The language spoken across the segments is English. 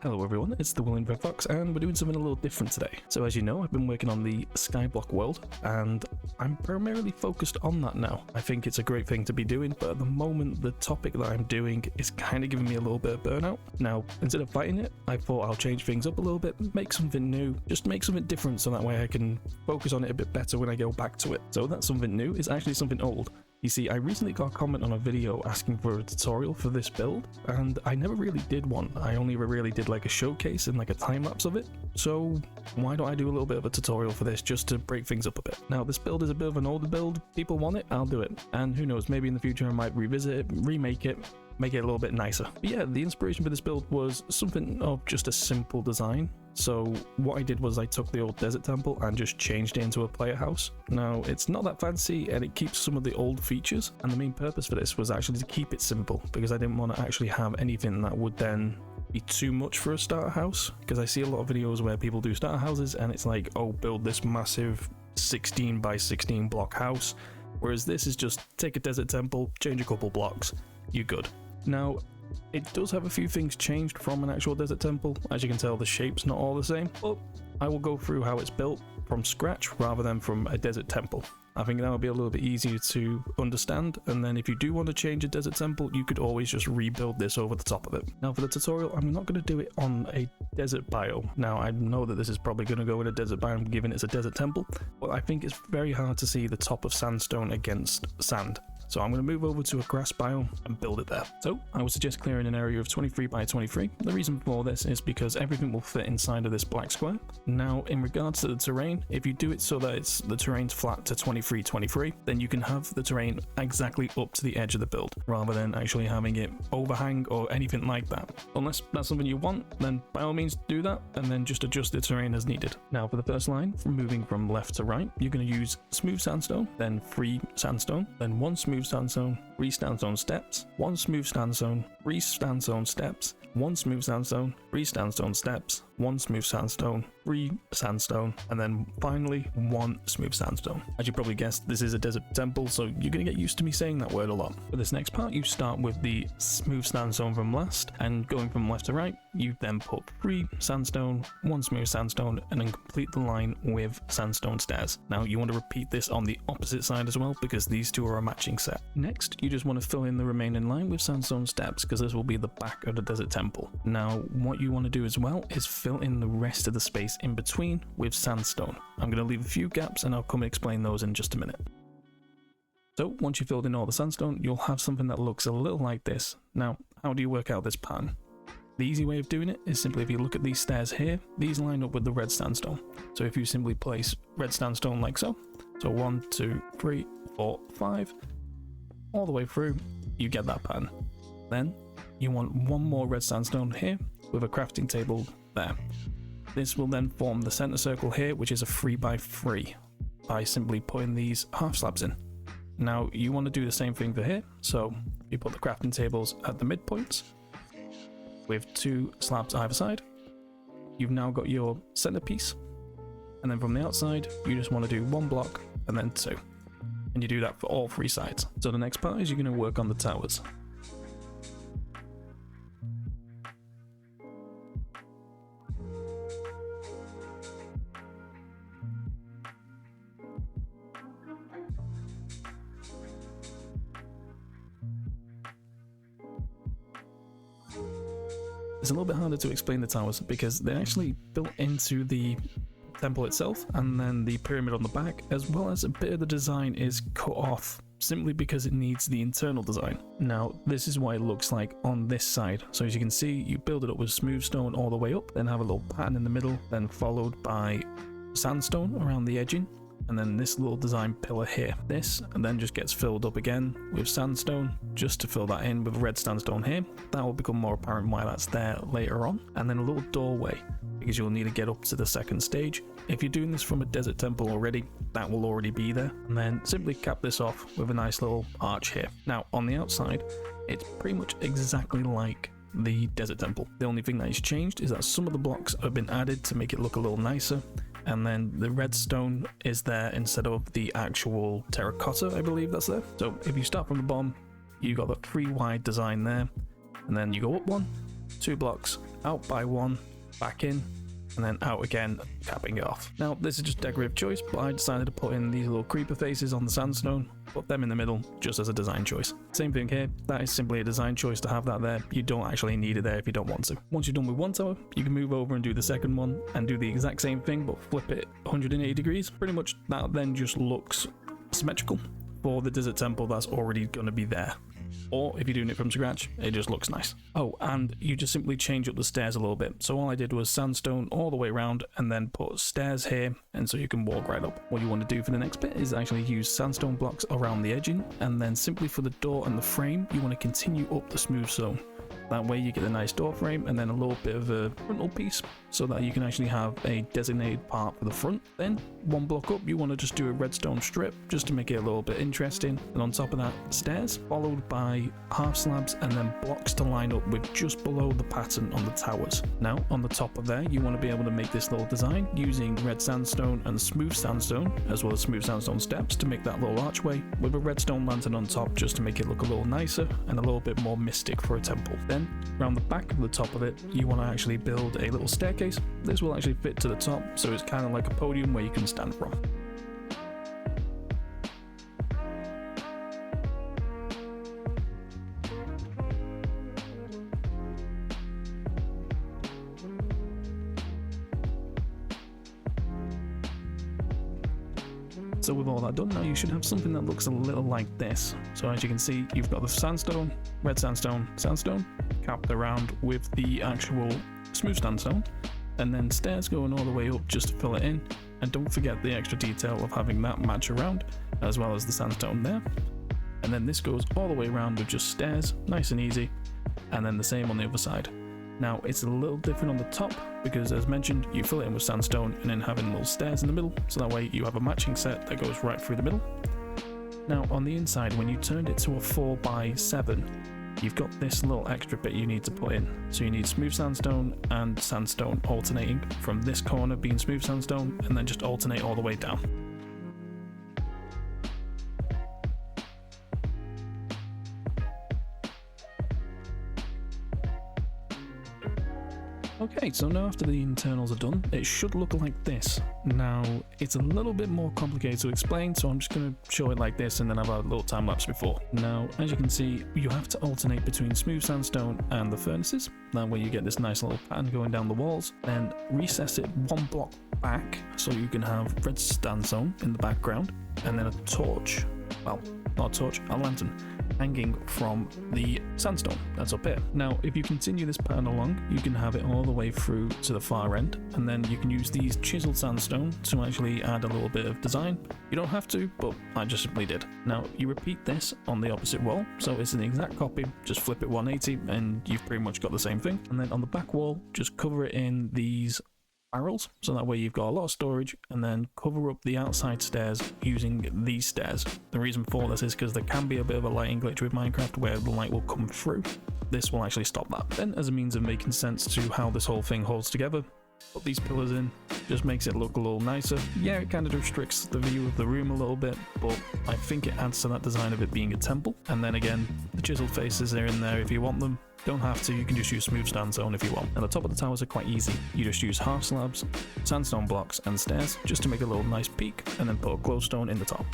Hello everyone, it's the William Fox, and we're doing something a little different today. So as you know, I've been working on the Skyblock world, and I'm primarily focused on that now. I think it's a great thing to be doing, but at the moment, the topic that I'm doing is kind of giving me a little bit of burnout. Now, instead of fighting it, I thought I'll change things up a little bit, make something new, just make something different so that way I can focus on it a bit better when I go back to it. So that something new is actually something old. You see, I recently got a comment on a video asking for a tutorial for this build, and I never really did one. I only ever really did like a showcase and like a time-lapse of it. So why don't I do a little bit of a tutorial for this just to break things up a bit? Now, this build is a bit of an older build. People want it, I'll do it. And who knows, maybe in the future I might revisit it, remake it, make it a little bit nicer. But yeah, the inspiration for this build was something of just a simple design. So what I did was I took the old desert temple and just changed it into a player house. Now, it's not that fancy and it keeps some of the old features, and the main purpose for this was actually to keep it simple because I didn't want to actually have anything that would then be too much for a starter house, because I see a lot of videos where people do starter houses and it's like, oh, build this massive 16 by 16 block house, whereas this is just take a desert temple, change a couple blocks, you're good. Now, it does have a few things changed from an actual desert temple. As you can tell, the shape's not all the same, but I will go through how it's built from scratch rather than from a desert temple. I think that would be a little bit easier to understand, and then if you do want to change a desert temple, you could always just rebuild this over the top of it. Now for the tutorial, I'm not going to do it on a desert biome. Now I know that this is probably going to go in a desert biome given it's a desert temple, but I think it's very hard to see the top of sandstone against sand. So I'm going to move over to a grass biome and build it there. So I would suggest clearing an area of 23 by 23. The reason for this is because everything will fit inside of this black square. Now in regards to the terrain, if you do it so that the terrain's flat to 23, then you can have the terrain exactly up to the edge of the build, rather than actually having it overhang or anything like that. Unless that's something you want, then by all means do that, and then just adjust the terrain as needed. Now for the first line, moving from left to right, you're going to use smooth sandstone, then free sandstone, then one smooth sandstone, 3 sandstone steps, 1 smooth sandstone, 3 sandstone steps, 1 smooth sandstone, 3 sandstone steps, 1 smooth sandstone, 3 sandstone, and then finally 1 smooth sandstone. As you probably guessed, this is a desert temple, so you're going to get used to me saying that word a lot. For this next part, you start with the smooth sandstone from last, and going from left to right, you then put 3 sandstone, 1 smooth sandstone, and then complete the line with sandstone stairs. Now you want to repeat this on the opposite side as well, because these two are a matching set. Next, you just want to fill in the remaining line with sandstone steps, because this will be the back of the desert temple. Now what you want to do as well is fill in the rest of the space in between with sandstone. I'm going to leave a few gaps and I'll come and explain those in just a minute. So once you've filled in all the sandstone, you'll have something that looks a little like this. Now, how do you work out this pattern? The easy way of doing it is simply if you look at these stairs here, these line up with the red sandstone. So if you simply place red sandstone like so, so 1, 2, 3, 4, 5, all the way through, you get that pattern. Then you want one more red sandstone here with a crafting table there. This will then form the center circle here, which is a 3 by 3, by simply putting these half slabs in. Now you want to do the same thing for here, so you put the crafting tables at the midpoints with 2 slabs either side. You've now got your centerpiece, and then from the outside you just want to do 1 block and then 2, and you do that for all 3 sides. So the next part is you're going to work on the towers. It's a little bit harder to explain the towers because they're actually built into the temple itself, and then the pyramid on the back, as well as a bit of the design is cut off simply because it needs the internal design. Now this is what it looks like on this side. So as you can see, you build it up with smooth stone all the way up, then have a little pattern in the middle, then followed by sandstone around the edging, and then this little design pillar here. This and then just gets filled up again with sandstone just to fill that in with red sandstone here. That will become more apparent why that's there later on. And then a little doorway, because you'll need to get up to the second stage. If you're doing this from a desert temple already, that will already be there. And then simply cap this off with a nice little arch here. Now on the outside, it's pretty much exactly like the desert temple. The only thing that is changed is that some of the blocks have been added to make it look a little nicer, and then the redstone is there instead of the actual terracotta, I believe that's there. So if you start from the bottom, you got the 3 wide design there, and then you go up 1, 2 blocks, out by 1, back in, and then out again, capping it off. Now this is just decorative choice, but I decided to put in these little creeper faces on the sandstone, put them in the middle just as a design choice. Same thing here, that is simply a design choice to have that there. You don't actually need it there if you don't want to. Once you're done with one tower, you can move over and do the second one and do the exact same thing but flip it 180 degrees. Pretty much that then just looks symmetrical for the desert temple that's already going to be there. Or if you're doing it from scratch, it just looks nice. Oh, and you just simply change up the stairs a little bit. So all I did was sandstone all the way around and then put stairs here, and so you can walk right up. What you want to do for the next bit is actually use sandstone blocks around the edging, and then simply for the door and the frame, you want to continue up the smooth zone. That way you get a nice door frame and then a little bit of a frontal piece so that you can actually have a designated part for the front. Then one block up you want to just do a redstone strip just to make it a little bit interesting, and on top of that stairs followed by half slabs and then blocks to line up with just below the pattern on the towers. Now on the top of there you want to be able to make this little design using red sandstone and smooth sandstone as well as smooth sandstone steps to make that little archway with a redstone lantern on top just to make it look a little nicer and a little bit more mystic for a temple. Then around the back of the top of it you want to actually build a little staircase. This will actually fit to the top, so it's kind of like a podium where you can stand from. So with all that done, now you should have something that looks a little like this. So as you can see, you've got the sandstone, red sandstone, sandstone, capped around with the actual smooth sandstone, and then stairs going all the way up just to fill it in. And don't forget the extra detail of having that match around, as well as the sandstone there. And then this goes all the way around with just stairs, nice and easy, and then the same on the other side. Now it's a little different on the top because, as mentioned, you fill it in with sandstone and then having little stairs in the middle, so that way you have a matching set that goes right through the middle. Now on the inside, when you turned it to a 4x7, you've got this little extra bit you need to put in. So you need smooth sandstone and sandstone alternating from this corner being smooth sandstone and then just alternate all the way down. Okay, so now after the internals are done, it should look like this. Now, it's a little bit more complicated to explain, so I'm just going to show it like this and then have a little time lapse before. Now, as you can see, you have to alternate between smooth sandstone and the furnaces. That way you get this nice little pattern going down the walls. Then recess it one block back so you can have red sandstone in the background, and then a torch, well, not a torch, a lantern, hanging from the sandstone that's up here. Now if you continue this pattern along, you can have it all the way through to the far end, and then you can use these chiseled sandstone to actually add a little bit of design. You don't have to, but I just simply did. Now you repeat this on the opposite wall, so it's an exact copy, just flip it 180 and you've pretty much got the same thing. And then on the back wall, just cover it in these barrels, so that way you've got a lot of storage, and then cover up the outside stairs using these stairs. The reason for this is because there can be a bit of a lighting glitch with Minecraft where the light will come through. This will actually stop that. Then, as a means of making sense to how this whole thing holds together, put these pillars in, just makes it look a little nicer. Yeah, it kind of restricts the view of the room a little bit, but I think it adds to that design of it being a temple. And then again, the chiseled faces are in there if you want them. Don't have to, you can just use smooth sandstone if you want. And the top of the towers are quite easy. You just use half slabs, sandstone blocks and stairs just to make a little nice peak, and then put a glowstone in the top.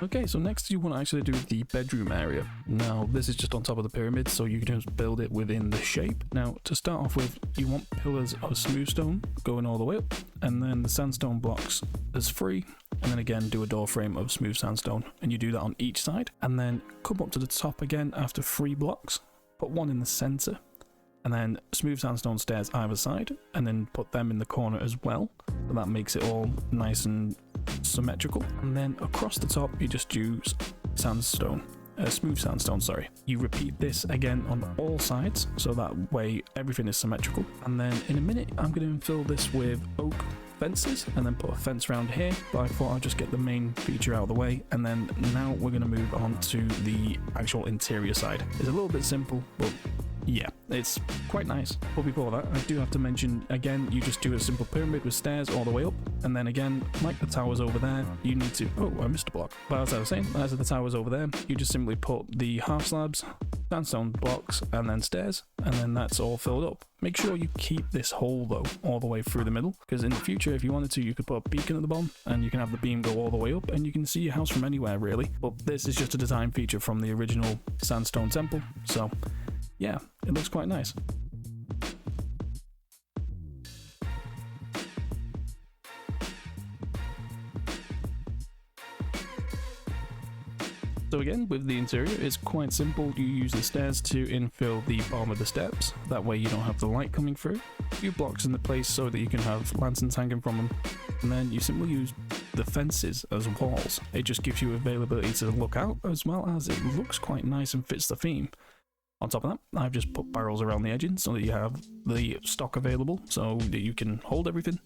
Okay, so next you want to actually do the bedroom area. Now this is just on top of the pyramid, so you can just build it within the shape. Now to start off with, you want pillars of smooth stone going all the way up, and then the sandstone blocks as 3, and then again do a door frame of smooth sandstone, and you do that on each side, and then come up to the top again after 3 blocks, put 1 in the center, and then smooth sandstone stairs either side, and then put them in the corner as well, so that makes it all nice and symmetrical. And then across the top you just use sandstone, smooth sandstone, sorry. You repeat this again on all sides, so that way everything is symmetrical. And then in a minute I'm going to fill this with oak fences and then put a fence around here, but I thought I'd just get the main feature out of the way. And then now we're going to move on to the actual interior side. It's a little bit simple, but yeah, it's quite nice. But before that, I do have to mention again, you just do a simple pyramid with stairs all the way up, and then again, like the towers over there, you need to, oh, I missed a block. But as I was saying, as the towers over there, you just simply put the half slabs, sandstone blocks, and then stairs, and then that's all filled up. Make sure you keep this hole though all the way through the middle, because in the future, if you wanted to, you could put a beacon at the bottom, and you can have the beam go all the way up, and you can see your house from anywhere really. But this is just a design feature from the original sandstone temple, so yeah, it looks quite nice. So again, with the interior, it's quite simple. You use the stairs to infill the bottom of the steps. That way you don't have the light coming through. A few blocks in the place so that you can have lanterns hanging from them. And then you simply use the fences as walls. It just gives you availability to look out, as well as it looks quite nice and fits the theme. On top of that, I've just put barrels around the edges so that you have the stock available so that you can hold everything.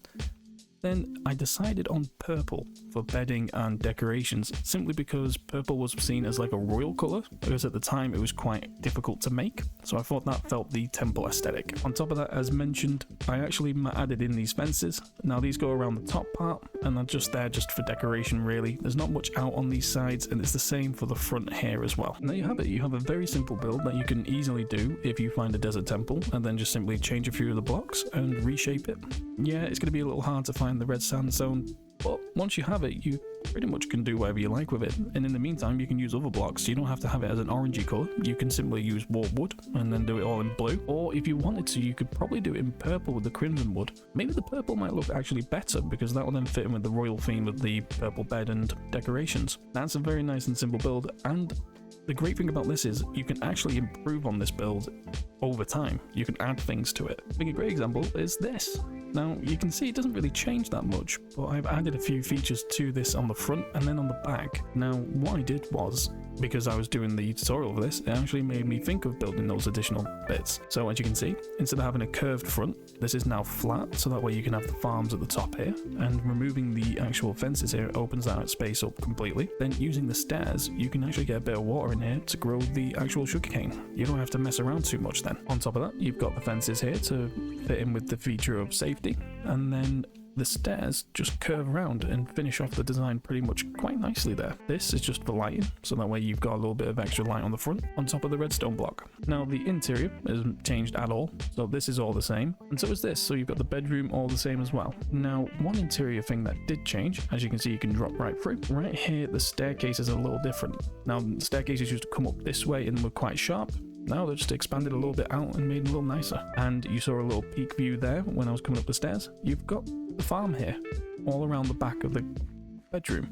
Then I decided on purple for bedding and decorations, simply because purple was seen as like a royal colour, because at the time it was quite difficult to make, so I thought that felt the temple aesthetic. On top of that, as mentioned, I actually added in these fences. Now these go around the top part, and they're just there just for decoration really. There's not much out on these sides, and it's the same for the front here as well. And there you have it, you have a very simple build that you can easily do if you find a desert temple, and then just simply change a few of the blocks and reshape it. Yeah, it's going to be a little hard to find the red sandstone, but once you have it, you pretty much can do whatever you like with it. And in the meantime, you can use other blocks. You don't have to have it as an orangey colour. You can simply use warp wood and then do it all in blue. Or if you wanted to, you could probably do it in purple with the crimson wood. Maybe the purple might look actually better, because that will then fit in with the royal theme of the purple bed and decorations. That's a very nice and simple build, and the great thing about this is you can actually improve on this build over time. You can add things to it. I think a great example is this. Now you can see it doesn't really change that much, but I've added a few features to this on the front and then on the back. Now what I did was, because I was doing the tutorial for this, it actually made me think of building those additional bits. So as you can see, instead of having a curved front, this is now flat, so that way you can have the farms at the top here, and removing the actual fences here opens that space up completely. Then using the stairs, you can actually get a bit of water in here to grow the actual sugarcane. You don't have to mess around too much then. On top of that, you've got the fences here to fit in with the feature of safety, and then the stairs just curve around and finish off the design pretty much quite nicely there. This is just for lighting, so that way you've got a little bit of extra light on the front, on top of the redstone block. Now the interior isn't changed at all, so this is all the same, and so is this, so you've got the bedroom all the same as well. Now one interior thing that did change, as you can see, you can drop right through. Right here, the staircase is a little different. Now the staircases used to come up this way and were quite sharp. Now they're just expanded a little bit out and made it a little nicer. And you saw a little peek view there when I was coming up the stairs. You've got the farm here, all around the back of the bedroom,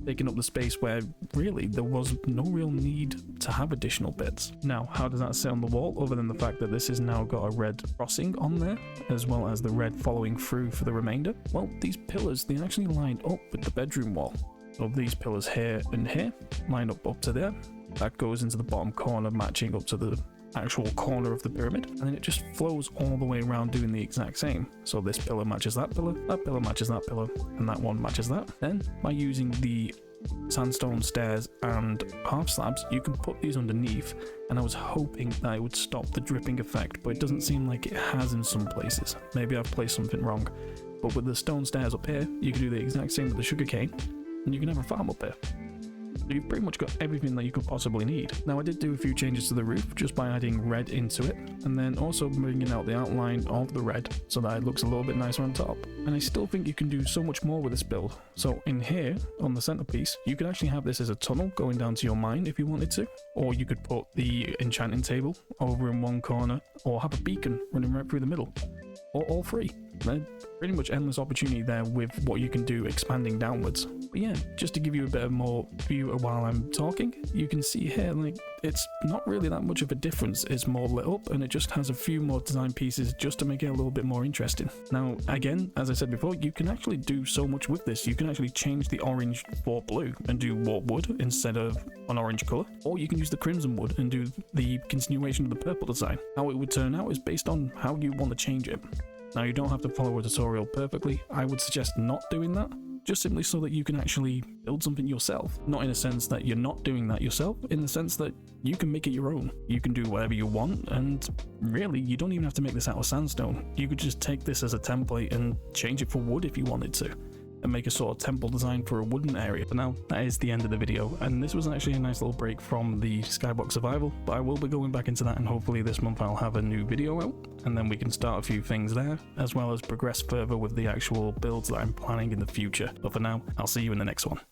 taking up the space where really there was no real need to have additional bits. Now, how does that sit on the wall, other than the fact that this has now got a red crossing on there, as well as the red following through for the remainder? Well, these pillars, they actually line up with the bedroom wall. So these pillars here and here line up to there. That goes into the bottom corner, matching up to the actual corner of the pyramid, and then it just flows all the way around doing the exact same. So this pillar matches that pillar matches that pillar, and that one matches that. Then by using the sandstone stairs and half slabs, you can put these underneath, and I was hoping that it would stop the dripping effect, but it doesn't seem like it has in some places. Maybe I've placed something wrong. But with the stone stairs up here, you can do the exact same with the sugarcane, and you can have a farm up here. So you've pretty much got everything that you could possibly need. Now I did do a few changes to the roof just by adding red into it, and then also bringing out the outline of the red so that it looks a little bit nicer on top. And I still think you can do so much more with this build. So in here, on the centerpiece, you could actually have this as a tunnel going down to your mine if you wanted to, or you could put the enchanting table over in one corner, or have a beacon running right through the middle, or all three. Pretty much endless opportunity there with what you can do expanding downwards. But yeah, just to give you a bit of more view while I'm talking, you can see here, like, it's not really that much of a difference. It's more lit up, and it just has a few more design pieces just to make it a little bit more interesting. Now, again, as I said before, you can actually do so much with this. You can actually change the orange for blue and do warp wood instead of an orange color, or you can use the crimson wood and do the continuation of the purple design. How it would turn out is based on how you want to change it. Now, you don't have to follow a tutorial perfectly. I would suggest not doing that, just simply so that you can actually build something yourself. Not in a sense that you're not doing that yourself, in the sense that you can make it your own. You can do whatever you want, and really, you don't even have to make this out of sandstone. You could just take this as a template and change it for wood if you wanted to, and make a sort of temple design for a wooden area. But now, that is the end of the video, and this was actually a nice little break from the Skyblock Survival, but I will be going back into that, and hopefully this month I'll have a new video out, and then we can start a few things there, as well as progress further with the actual builds that I'm planning in the future. But for now, I'll see you in the next one.